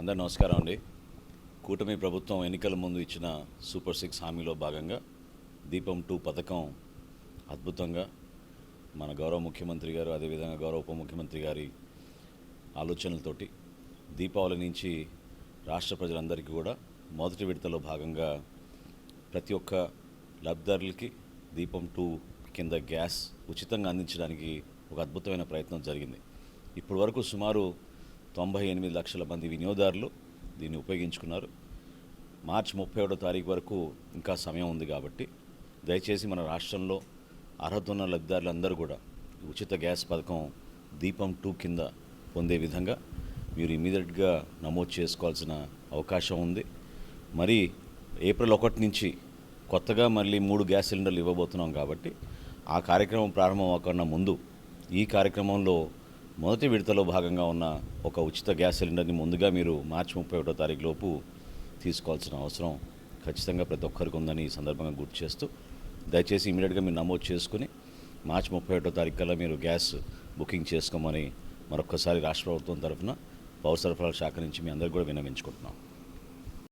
అందరూ నమస్కారం అండి. కూటమి ప్రభుత్వం ఎన్నికల ముందు ఇచ్చిన సూపర్ 6 హామీలో భాగంగా దీపం 2 పథకం అద్భుతంగా మన గౌరవ ముఖ్యమంత్రి గారు, అదేవిధంగా గౌరవ ఉప ముఖ్యమంత్రి గారి ఆలోచనలతోటి దీపావళి నుంచి రాష్ట్ర ప్రజలందరికీ కూడా మొదటి విడతలో భాగంగా ప్రతి ఒక్క లబ్ధిదారులకి దీపం 2 కింద గ్యాస్ ఉచితంగా అందించడానికి ఒక అద్భుతమైన ప్రయత్నం జరిగింది. ఇప్పటి వరకు సుమారు 98 లక్షల మంది వినియోగదారులు దీన్ని ఉపయోగించుకున్నారు. మార్చి 31వ తారీఖు వరకు ఇంకా సమయం ఉంది కాబట్టి దయచేసి మన రాష్ట్రంలో అర్హత ఉన్న లబ్ధిదారులందరూ కూడా ఉచిత గ్యాస్ పథకం దీపం 2 కింద పొందే విధంగా మీరు ఇమీడియట్గా నమోదు చేసుకోవాల్సిన అవకాశం ఉంది. మరి ఏప్రిల్ 1 నుంచి కొత్తగా మళ్ళీ 3 గ్యాస్ సిలిండర్లు ఇవ్వబోతున్నాం కాబట్టి ఆ కార్యక్రమం ప్రారంభం అవ్వకుండా ముందు ఈ కార్యక్రమంలో మొదటి విడతలో భాగంగా ఉన్న ఒక ఉచిత గ్యాస్ సిలిండర్ని ముందుగా మీరు మార్చి 31వ తారీఖు లోపు తీసుకోవాల్సిన అవసరం ఖచ్చితంగా ప్రతి ఒక్కరికి ఉందని ఈ సందర్భంగా గుర్తు చేస్తూ దయచేసి ఇమీడియట్గా మీరు నమోదు చేసుకుని మార్చి 31వ తారీఖు కల్లా మీరు గ్యాస్ బుకింగ్ చేసుకోమని మరొకసారి రాష్ట్ర ప్రభుత్వం తరఫున పౌర సరఫరాల శాఖ నుంచి మీ అందరికీ కూడా విన్నవించుకుంటున్నాం.